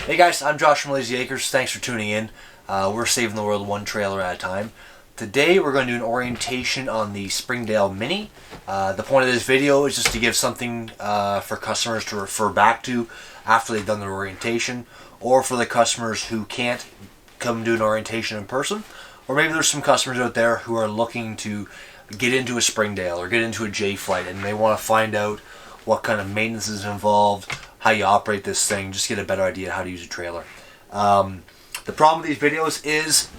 Hey guys, I'm Josh from Layzee Acres. Thanks for tuning in. We're saving the world one trailer at a time. Today we're going to do an orientation on the Springdale Mini. The point of this video is just to give something for customers to refer back to after they've done their orientation, or for the customers who can't come do an orientation in person, or maybe there's some customers out there who are looking to get into a Springdale or get into a J-Flight and they want to find out what kind of maintenance is involved, how you operate this thing, just get a better idea how to use a trailer. The problem with these videos is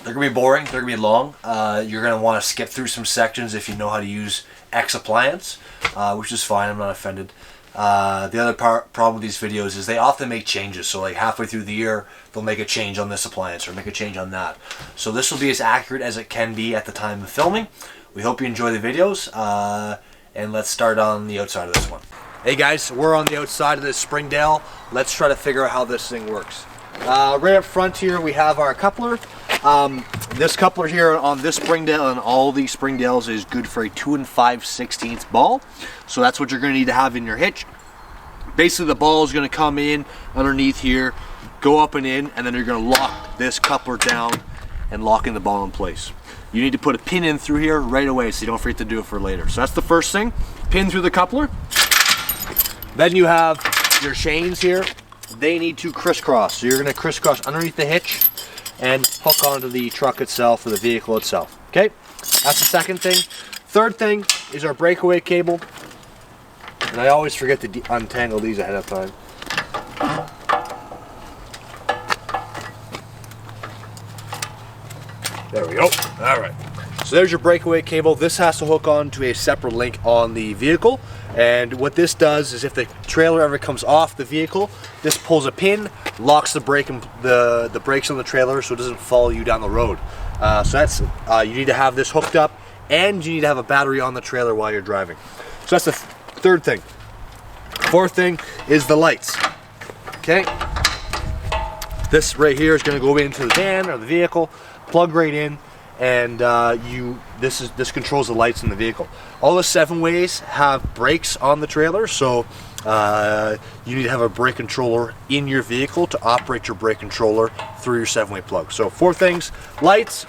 they're going to be boring, they're going to be long. You're going to want to skip through some sections if you know how to use X appliance, which is fine, I'm not offended. The other problem with these videos is they often make changes, so like halfway through the year they'll make a change on this appliance or make a change on that. So this will be as accurate as it can be at the time of filming. We hope you enjoy the videos, and let's start on the outside of this one. Hey guys, we're on the outside of this Springdale. Let's try to figure out how this thing works. Right up front here we have our coupler. This coupler here on this Springdale and all these Springdales is good for a 2 5/16 ball. So that's what you're going to need to have in your hitch. Basically the ball is going to come in underneath here, go up and in, and then you're going to lock this coupler down and lock in the ball in place. You need to put a pin in through here right away so you don't forget to do it for later. So that's the first thing. Pin through the coupler. Then you have your chains here. They need to crisscross. So you're going to crisscross underneath the hitch and hook onto the truck itself or the vehicle itself. Okay, that's the second thing. Third thing is our breakaway cable. And I always forget to untangle these ahead of time. There we go. All right. So there's your breakaway cable. This has to hook on to a separate link on the vehicle. And what this does is if the trailer ever comes off the vehicle, this pulls a pin, locks the brake and the brakes on the trailer so it doesn't follow you down the road. So that's you need to have this hooked up, and you need to have a battery on the trailer while you're driving. So that's the third thing. Fourth thing is the lights. Okay. This right here is going to go into the van or the vehicle, plug right in, and this controls the lights in the vehicle. All the 7-ways have brakes on the trailer, so you need to have a brake controller in your vehicle to operate your brake controller through your 7-way plug. So 4 things: lights,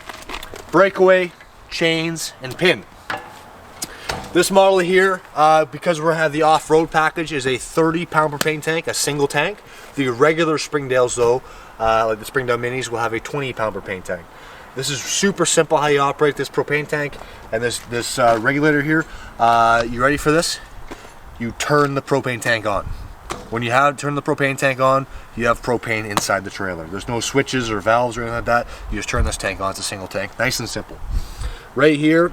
breakaway, chains, and pin. This model here, because we have the off-road package, is a 30-pound propane tank, a single tank. The regular Springdales though, like the Springdale Minis, will have a 20-pound propane tank. This is super simple how you operate this propane tank and this regulator here. You ready for this? You turn the propane tank on. When you turn the propane tank on, you have propane inside the trailer. There's no switches or valves or anything like that. You just turn this tank on. It's a single tank. Nice and simple. Right here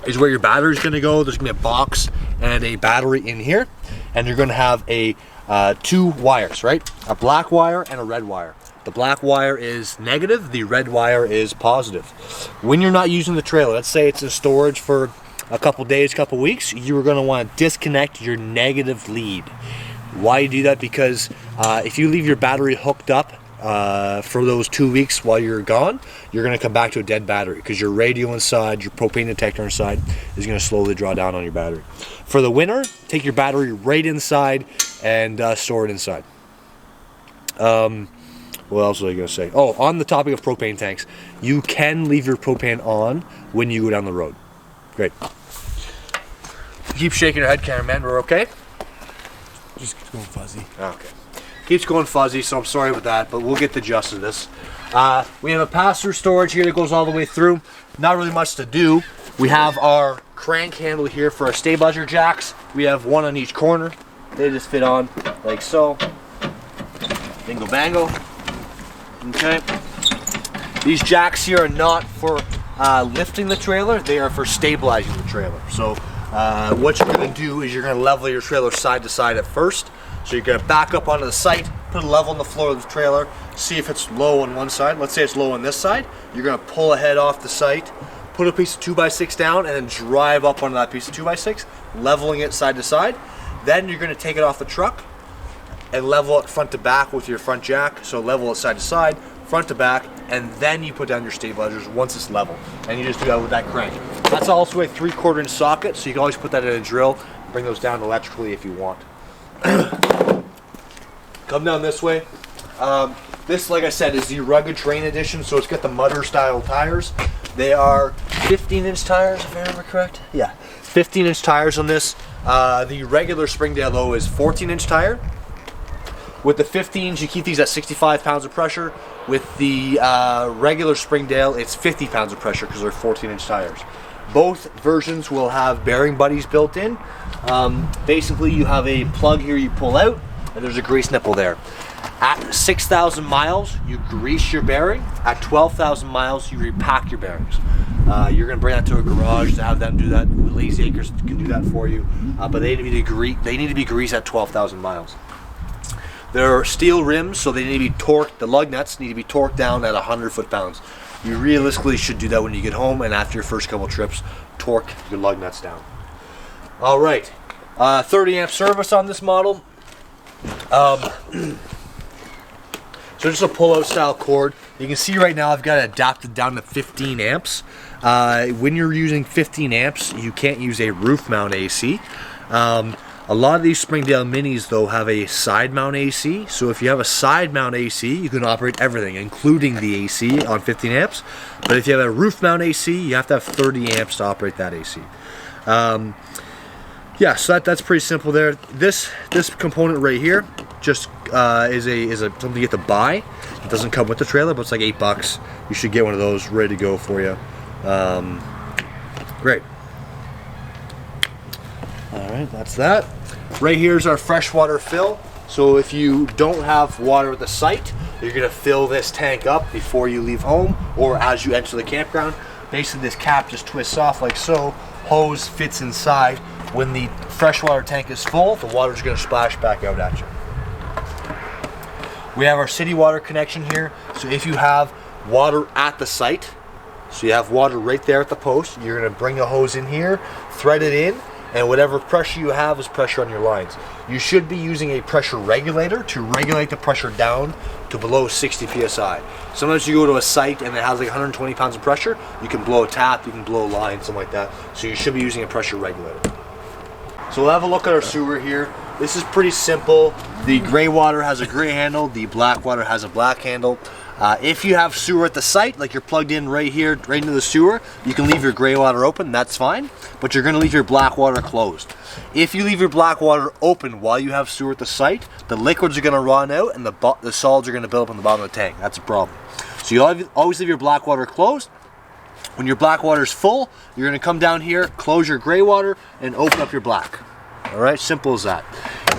is where your battery is going to go. There's going to be a box and a battery in here. And you're going to have a 2 wires, right? A black wire and a red wire. The black wire is negative, the red wire is positive. When you're not using the trailer, let's say it's in storage for a couple days, couple weeks, you're going to want to disconnect your negative lead. Why do that? Because if you leave your battery hooked up for those 2 weeks while you're gone, you're going to come back to a dead battery because your radio inside, your propane detector inside is going to slowly draw down on your battery. For the winter, take your battery right inside and store it inside. What else was I going to say? Oh, on the topic of propane tanks, you can leave your propane on when you go down the road. Great. Keep shaking your head, cameraman. We're okay? Just going fuzzy. Okay. Keeps going fuzzy, so I'm sorry about that, but we'll get the gist of this. We have a pass-through storage here that goes all the way through. Not really much to do. We have our crank handle here for our stabilizer jacks. We have one on each corner. They just fit on like so. Bingo bango. Okay. These jacks here are not for lifting the trailer, they are for stabilizing the trailer. So what you're going to do is you're going to level your trailer side to side at first. So you're going to back up onto the site, put a level on the floor of the trailer, see if it's low on one side. Let's say it's low on this side. You're going to pull a head off the site, put a piece of 2x6 down, and then drive up onto that piece of 2x6, leveling it side to side. Then you're going to take it off the truck and level it front to back with your front jack. So level it side to side, front to back, and then you put down your stabilizers once it's level. And you just do that with that crank. That's also a 3/4 inch socket, so you can always put that in a drill and bring those down electrically if you want. Come down this way. This, like I said, is the rugged terrain edition, so it's got the mudder style tires. They are 15-inch tires, if I remember correct. Yeah, 15-inch tires on this. The regular Springdale though is 14-inch tire. With the 15s, you keep these at 65 pounds of pressure. With the regular Springdale, it's 50 pounds of pressure because they're 14-inch tires. Both versions will have bearing buddies built in. Basically, you have a plug here you pull out, and there's a grease nipple there. At 6,000 miles, you grease your bearing. At 12,000 miles, you repack your bearings. You're going to bring that to a garage to have them do that. Layzee Acres can do that for you, but they need to be greased at 12,000 miles. They're steel rims, so they need to be torqued. The lug nuts need to be torqued down at 100 foot-pounds. You realistically should do that when you get home, and after your first couple trips, torque your lug nuts down. All right, 30 amp service on this model. So just a pull-out style cord. You can see right now I've got it adapted down to 15 amps. When you're using 15 amps, you can't use a roof mount AC. A lot of these Springdale Minis though have a side mount AC, so if you have a side mount AC, you can operate everything, including the AC on 15 amps. But if you have a roof mount AC, you have to have 30 amps to operate that AC. Yeah, so that's pretty simple there. This component right here just is something you get to buy. It doesn't come with the trailer, but it's like $8. You should get one of those ready to go for you. Great. All right, that's that. Right here's our freshwater fill. So if you don't have water at the site, you're gonna fill this tank up before you leave home or as you enter the campground. Basically this cap just twists off like so, hose fits inside. When the freshwater tank is full, the water's gonna splash back out at you. We have our city water connection here. So if you have water at the site, so you have water right there at the post, you're gonna bring a hose in here, thread it in, and whatever pressure you have is pressure on your lines. You should be using a pressure regulator to regulate the pressure down to below 60 psi. Sometimes you go to a site and it has like 120 pounds of pressure, you can blow a tap, you can blow a line, something like that. So you should be using a pressure regulator. So we'll have a look at our sewer here. This is pretty simple. The gray water has a gray handle, the black water has a black handle. If you have sewer at the site, like you're plugged in right here, right into the sewer, you can leave your gray water open, that's fine, but you're gonna leave your black water closed. If you leave your black water open while you have sewer at the site, the liquids are gonna run out and the solids are gonna build up on the bottom of the tank. That's a problem. So you always leave your black water closed. When your black water is full, you're gonna come down here, close your gray water, and open up your black. All right, simple as that.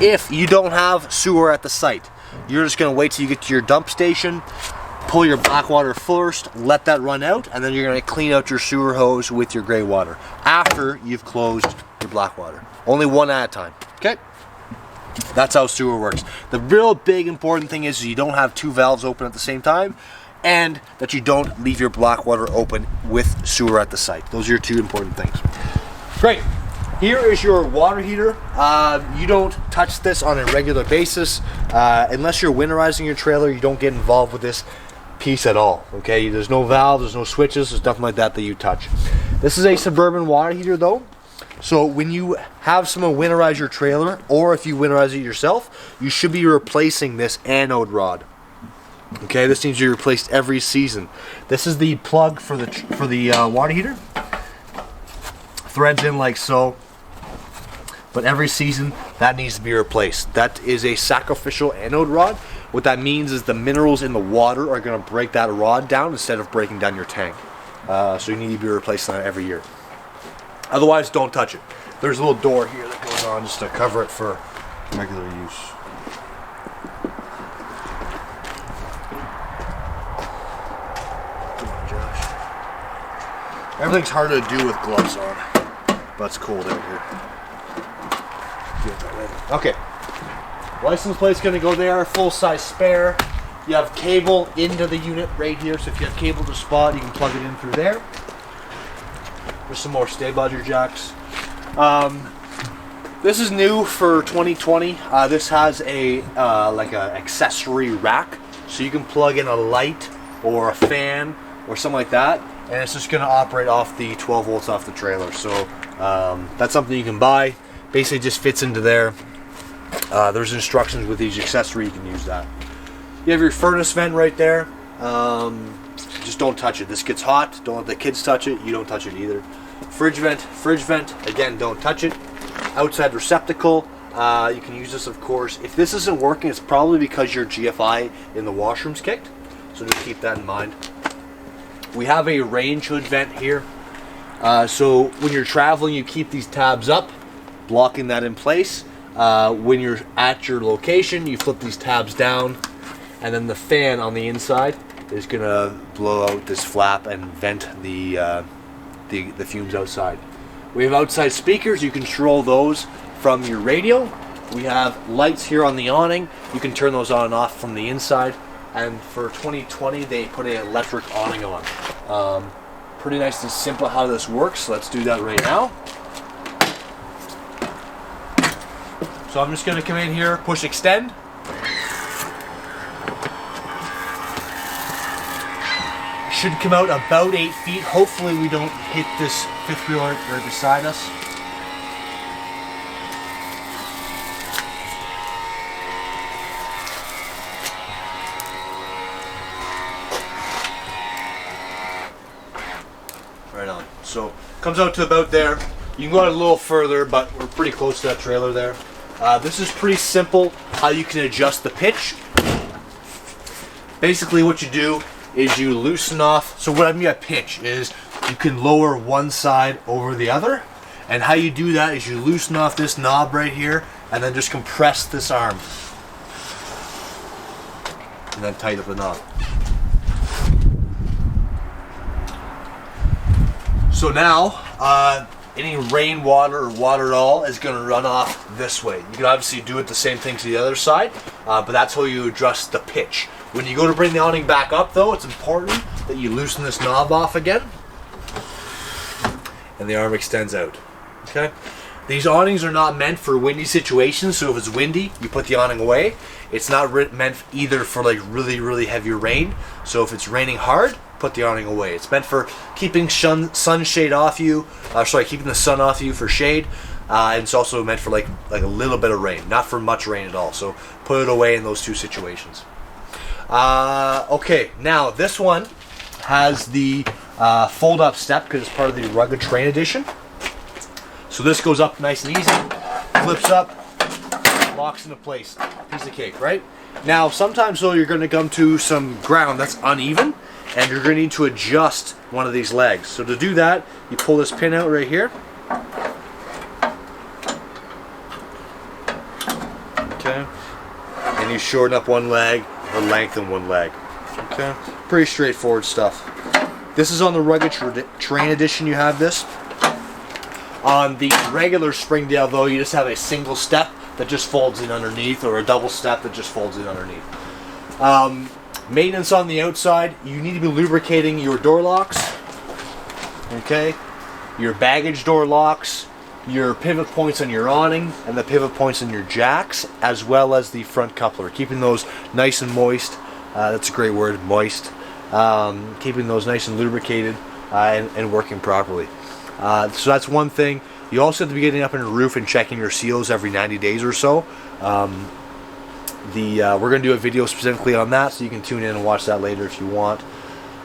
If you don't have sewer at the site, you're just gonna wait till you get to your dump station, pull your black water first, let that run out, and then you're gonna clean out your sewer hose with your gray water after you've closed your black water. Only one at a time, okay? That's how sewer works. The real big important thing is you don't have two valves open at the same time, and that you don't leave your black water open with sewer at the site. Those are your two important things. Great. Here is your water heater. You don't touch this on a regular basis. Unless you're winterizing your trailer, you don't get involved with this piece at all, okay? There's no valves, there's no switches, there's nothing like that that you touch. This is a Suburban water heater though. So when you have someone winterize your trailer, or if you winterize it yourself, you should be replacing this anode rod. Okay, this needs to be replaced every season. This is the plug for the water heater. Threads in like so. But every season, that needs to be replaced. That is a sacrificial anode rod. What that means is the minerals in the water are going to break that rod down instead of breaking down your tank. So you need to be replacing that every year. Otherwise, don't touch it. There's a little door here that goes on just to cover it for regular use. Come on, Josh. Everything's harder to do with gloves on, but it's cold out here. Okay, license plate's gonna go there, full size spare. You have cable into the unit right here, so if you have cable to spot, you can plug it in through there. There's some more stabilizer jacks. This is new for 2020. This has a like a accessory rack, so you can plug in a light or a fan or something like that, and it's just gonna operate off the 12 volts off the trailer. So that's something you can buy. Basically just fits into there. There's instructions with each accessory, you can use that. You have your furnace vent right there. Just don't touch it. This gets hot. Don't let the kids touch it. You don't touch it either. Fridge vent. Again, don't touch it. Outside receptacle. You can use this, of course. If this isn't working, it's probably because your GFI in the washroom's kicked. So just keep that in mind. We have a range hood vent here. So when you're traveling, you keep these tabs up, blocking that in place. When you're at your location, you flip these tabs down, and then the fan on the inside is gonna blow out this flap and vent the fumes outside. We have outside speakers. You control those from your radio. We have lights here on the awning. You can turn those on and off from the inside. And for 2020, they put an electric awning on. Pretty nice and simple how this works. Let's do that right now. So I'm just going to come in here, push extend. Should come out about 8 feet. Hopefully we don't hit this fifth wheeler right beside us. Right on. So comes out to about there. You can go out a little further, but we're pretty close to that trailer there. This is pretty simple how you can adjust the pitch. Basically what you do is you loosen off. So what I mean by pitch is you can lower one side over the other. And how you do that is you loosen off this knob right here and then just compress this arm. And then tighten up the knob. So now, any rainwater or water at all is going to run off this way. You can obviously do it the same thing to the other side, but that's how you adjust the pitch. When you go to bring the awning back up though, it's important that you loosen this knob off again, and the arm extends out. Okay? These awnings are not meant for windy situations, so if it's windy, you put the awning away. It's not meant either for like really heavy rain, so if it's raining hard, put the awning away. It's meant for keeping sunshade off you, keeping the sun off you for shade, and it's also meant for like a little bit of rain, not for much rain at all. So put it away in those two situations. Okay, now this one has the fold-up step because it's part of the rugged terrain edition. So this goes up nice and easy, flips up, locks into place. Piece of cake, right? Now sometimes though you're going to come to some ground that's uneven, and you're going to need to adjust one of these legs. So to do that, you pull this pin out right here. Okay. And you shorten up one leg or lengthen one leg. Okay. Pretty straightforward stuff. This is on the rugged terrain edition. You have this. On the regular Springdale though, you just have a single step that just folds in underneath, or a double step that just folds in underneath. Maintenance on the outside, you need to be lubricating your door locks, okay, your baggage door locks, your pivot points on your awning, and the pivot points on your jacks, as well as the front coupler. Keeping those nice and moist, that's a great word, moist. Keeping those nice and lubricated and working properly. So that's one thing. You also have to be getting up on your roof and checking your seals every 90 days or so. We're going to do a video specifically on that, so you can tune in and watch that later if you want.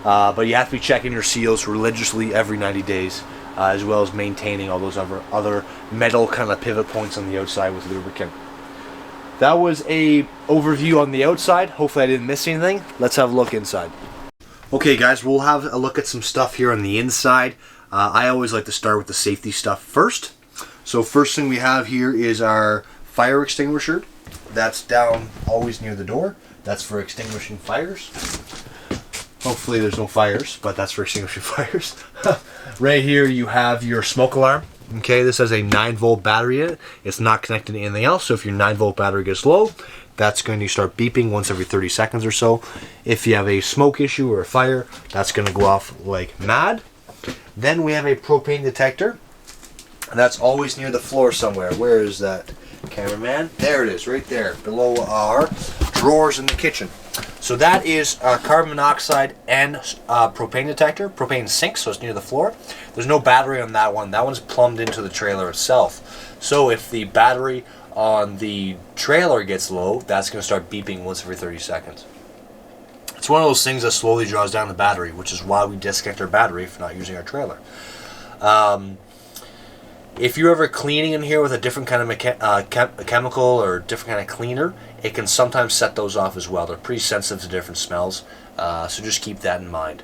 But you have to be checking your seals religiously every 90 days, as well as maintaining all those other metal kind of pivot points on the outside with lubricant. That was a overview on the outside. Hopefully I didn't miss anything. Let's have a look inside. Okay guys, we'll have a look at some stuff here on the inside. I always like to start with the safety stuff first. So first thing we have here is our fire extinguisher. That's down always near the door. That's for extinguishing fires. Hopefully there's no fires, but that's for extinguishing fires. Right here you have your smoke alarm. Okay, this has a 9-volt battery in it. It's not connected to anything else, so if your 9-volt battery gets low, that's going to start beeping once every 30 seconds or so. If you have a smoke issue or a fire, that's going to go off like mad. Then we have a propane detector. That's always near the floor somewhere. Where is that, cameraman? There it is, right there, below our drawers in the kitchen. So that is our carbon monoxide and propane detector. Propane sink, so it's near the floor. There's no battery on that one. That one's plumbed into the trailer itself. So if the battery on the trailer gets low, that's going to start beeping once every 30 seconds. It's one of those things that slowly draws down the battery, which is why we disconnect our battery if not using our trailer. If you're ever cleaning in here with a different kind of chemical or different kind of cleaner, it can sometimes set those off as well. They're pretty sensitive to different smells, so just keep that in mind.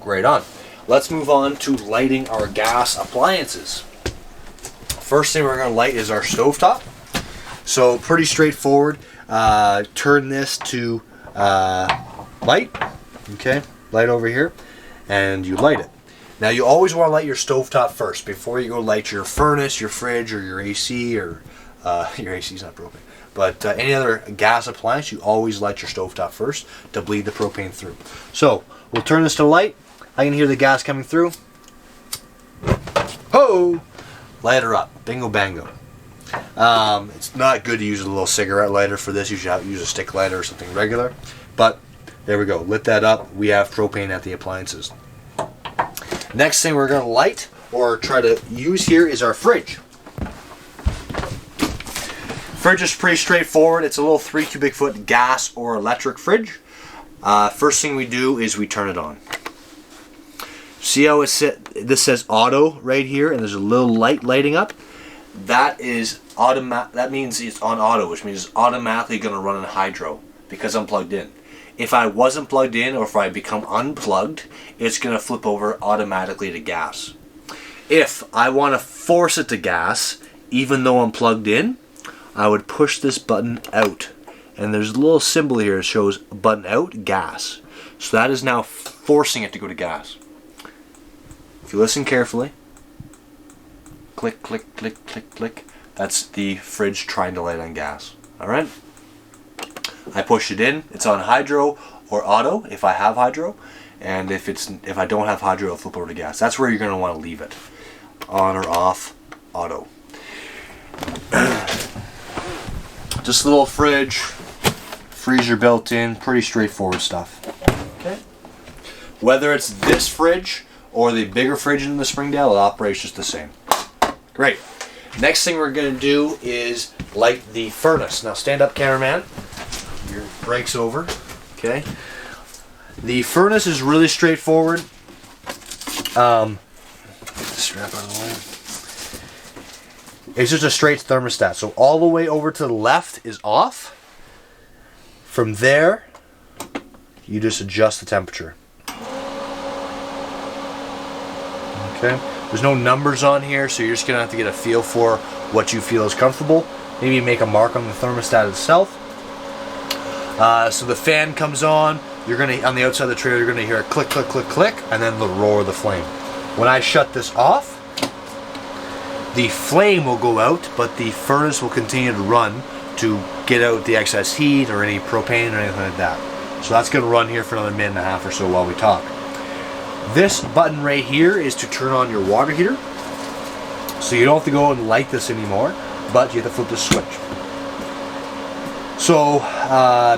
Great on. Let's move on to lighting our gas appliances. First thing we're going to light is our stovetop. So pretty straightforward. Turn this to light. Okay, light over here, and you light it. Now you always want to light your stovetop first before you go light your furnace, your fridge, or your AC, or your AC is not propane. But any other gas appliance, you always light your stovetop first to bleed the propane through. So we'll turn this to light. I can hear the gas coming through. Ho! Light her up. Bingo bango. It's not good to use a little cigarette lighter for this. You should use a stick lighter or something regular. But there we go. Lit that up. We have propane at the appliances. Next thing we're going to light or try to use here is our fridge. Fridge is pretty straightforward. It's a little 3 cubic foot gas or electric fridge. First thing we do is we turn it on. See how this says auto right here, and there's a little light lighting up. That is that means it's on auto, which means it's automatically going to run on hydro because I'm plugged in. If I wasn't plugged in, or if I become unplugged, it's going to flip over automatically to gas. If I want to force it to gas, even though I'm plugged in, I would push this button out. And there's a little symbol here that shows button out, gas. So that is now forcing it to go to gas. If you listen carefully, click, click, click, click, click. That's the fridge trying to light on gas. Alright? I push it in. It's on hydro or auto if I have hydro. And if I don't have hydro, it'll flip over to gas. That's where you're going to want to leave it. On or off, auto. Just a little fridge, freezer built in, pretty straightforward stuff. Okay. Whether it's this fridge or the bigger fridge in the Springdale, it operates just the same. Great. Next thing we're going to do is light the furnace. Now stand up, cameraman. Your brake's over. Okay. The furnace is really straightforward. Get the strap out of the way. It's just a straight thermostat. So all the way over to the left is off. From there, you just adjust the temperature. Okay. There's no numbers on here, so you're just going to have to get a feel for what you feel is comfortable. Maybe make a mark on the thermostat itself. So the fan comes on. You're going to, on the outside of the trailer, you're going to hear a click, click, click, click, and then the roar of the flame. When I shut this off, the flame will go out, but the furnace will continue to run to get out the excess heat or any propane or anything like that. So that's going to run here for another minute and a half or so while we talk. This button right here is to turn on your water heater. So you don't have to go and light this anymore, but you have to flip the switch. So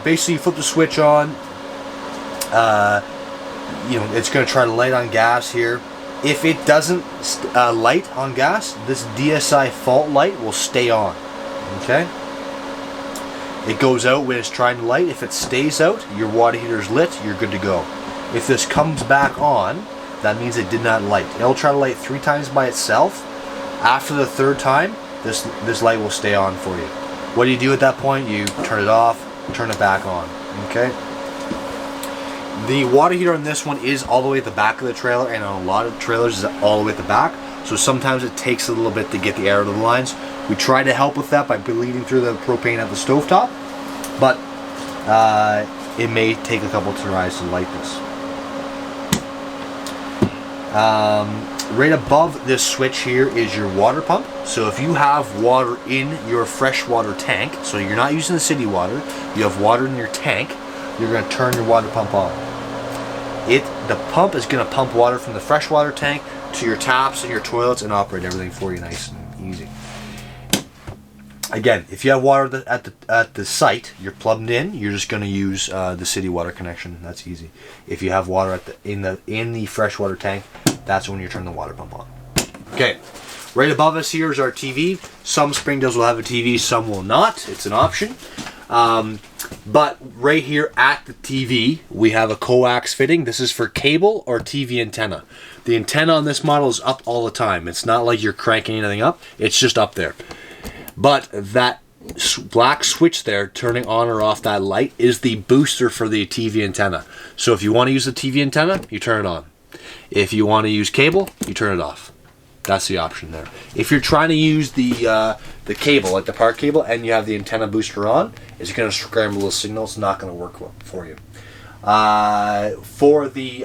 basically you flip the switch on. It's going to try to light on gas here. If it doesn't light on gas, this DSI fault light will stay on. Okay? It goes out when it's trying to light. If it stays out, your water heater is lit, you're good to go. If this comes back on, that means it did not light. It'll try to light 3 times by itself. After the 3rd time, this light will stay on for you. What do you do at that point? You turn it off, turn it back on. Okay? The water heater on this one is all the way at the back of the trailer, and on a lot of trailers is all the way at the back. So sometimes it takes a little bit to get the air out of the lines. We try to help with that by bleeding through the propane at the stovetop, but it may take a couple tries to light this. Right above this switch here is your water pump. So if you have water in your freshwater tank, so you're not using the city water, you have water in your tank, you're going to turn your water pump on. The pump is going to pump water from the freshwater tank to your taps and your toilets and operate everything for you nice and easy. Again, if you have water at the site, you're plugged in, you're just going to use the city water connection. That's easy. If you have water in the freshwater tank, that's when you turn the water pump on. Okay, right above us here is our TV. Some Springdales will have a TV, some will not. It's an option. But right here at the TV, we have a coax fitting. This is for cable or TV antenna. The antenna on this model is up all the time. It's not like you're cranking anything up. It's just up there. But that black switch there, turning on or off that light, is the booster for the TV antenna. So if you want to use the TV antenna, you turn it on. If you want to use cable, you turn it off. That's the option there. If you're trying to use the cable, like the park cable, and you have the antenna booster on, it's going to scramble the signal. It's not going to work for you. For the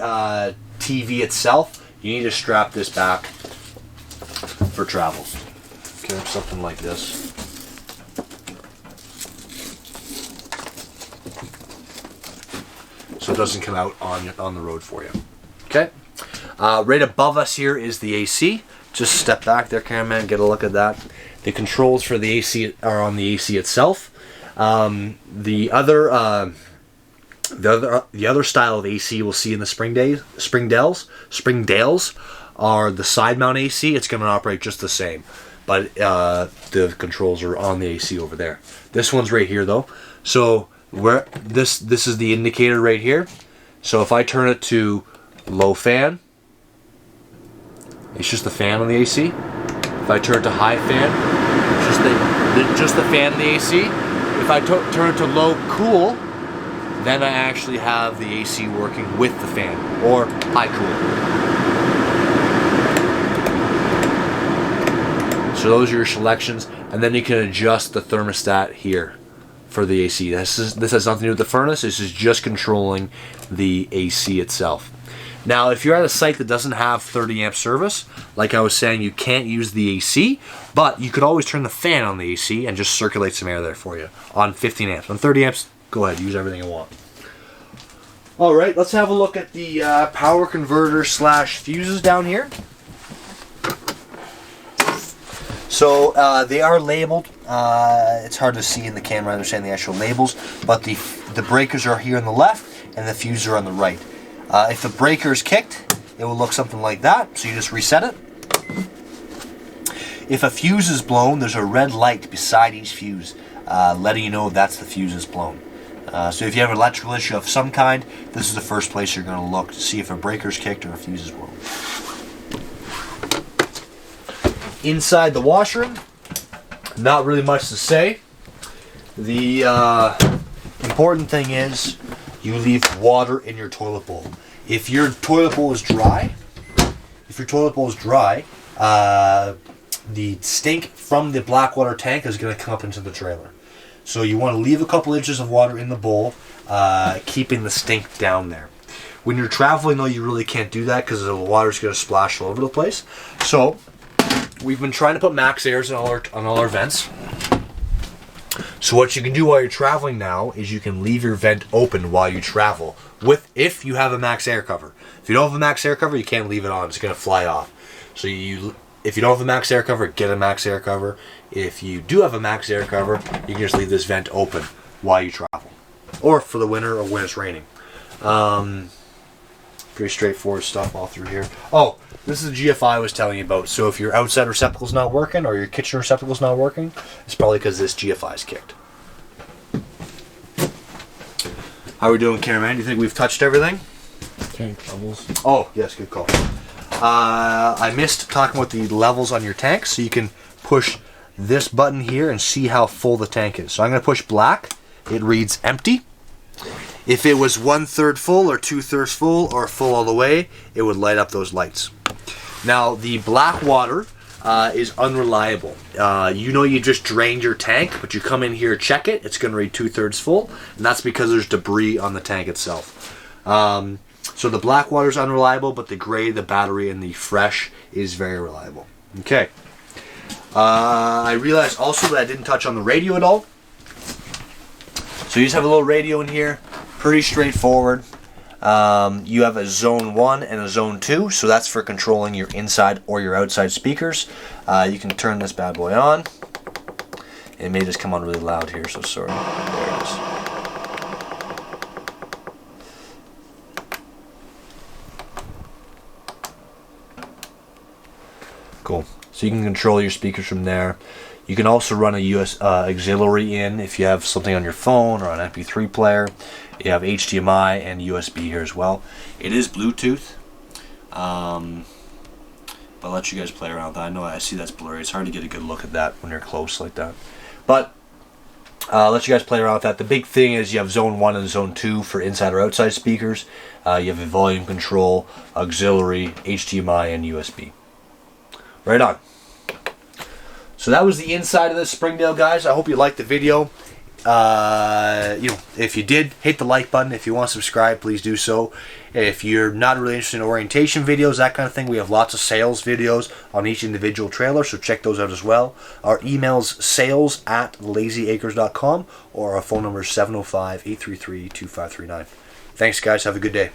TV itself, you need to strap this back for travel. Okay, something like this. So it doesn't come out on the road for you. Okay. Right above us here is the AC. Just step back there, cameraman, get a look at that. The controls for the AC are on the AC itself. The other style of AC we'll see in the Springdales are the side mount AC. It's going to operate just the same, but the controls are on the AC over there. This one's right here though. So where this is the indicator right here. So if I turn it to low fan, it's just the fan on the AC. If I turn it to high fan, it's just the fan on the AC. If I turn it to low cool, then I actually have the AC working with the fan, or high cool. So those are your selections, and then you can adjust the thermostat here for the AC. This has nothing to do with the furnace. This is just controlling the AC itself. Now, if you're at a site that doesn't have 30 amp service, like I was saying, you can't use the AC, but you could always turn the fan on the AC and just circulate some air there for you on 15 amps. On 30 amps, go ahead, use everything you want. All right, let's have a look at the power converter / fuses down here. So they are labeled. It's hard to see in the camera, I understand the actual labels, but the breakers are here on the left and the fuses are on the right. If the breaker is kicked, it will look something like that, so you just reset it. If a fuse is blown, there's a red light beside each fuse, letting you know that's the fuse is blown. So if you have an electrical issue of some kind, this is the first place you're going to look to see if a breaker is kicked or a fuse is blown. Inside the washer, not really much to say. The important thing is you leave water in your toilet bowl. If your toilet bowl is dry, the stink from the black water tank is going to come up into the trailer. So you want to leave a couple inches of water in the bowl, keeping the stink down there. When you're traveling though, you really can't do that because the water's going to splash all over the place. So we've been trying to put max airs on all our vents. So what you can do while you're traveling now is you can leave your vent open while you travel, if you have a max air cover. If you don't have a max air cover, you can't leave it on. It's going to fly off. So if you don't have a max air cover, get a max air cover. If you do have a max air cover, you can just leave this vent open while you travel, or for the winter or when it's raining. Pretty straightforward stuff all through here. Oh, this is the GFI I was telling you about. So if your outside receptacle's not working or your kitchen receptacle's not working, it's probably because this GFI is kicked. How are we doing, cameraman? Do you think we've touched everything? Tank levels. Oh, yes, good call. I missed talking about the levels on your tank, so you can push this button here and see how full the tank is. So I'm going to push black. It reads empty. If it was 1/3 full or 2/3 full or full all the way, it would light up those lights. Now, the black water is unreliable. You just drained your tank, but you come in here, check it, it's going to read 2/3 full, and that's because there's debris on the tank itself. So the black water is unreliable, but the gray, the battery, and the fresh is very reliable. Okay. I realized also that I didn't touch on the radio at all. So you just have a little radio in here, pretty straightforward. You have a zone 1 and a zone 2, so that's for controlling your inside or your outside speakers. You can turn this bad boy on. It may just come on really loud here, so sorry. There it is. Cool. So you can control your speakers from there. You can also run a US auxiliary in if you have something on your phone or an MP3 player. You have HDMI and USB here as well. It is Bluetooth. But I'll let you guys play around with that. I know I see that's blurry. It's hard to get a good look at that when you're close like that. But I'll let you guys play around with that. The big thing is you have zone 1 and zone 2 for inside or outside speakers. You have a volume control, auxiliary, HDMI, and USB. Right on. So that was the inside of this Springdale, guys. I hope you liked the video. If you did, hit the like button. If you want to subscribe, please do so. If you're not really interested in orientation videos, that kind of thing, we have lots of sales videos on each individual trailer, so check those out as well. Our email's sales@layzeeacres.com, or our phone number is 705-833-2539. Thanks, guys. Have a good day.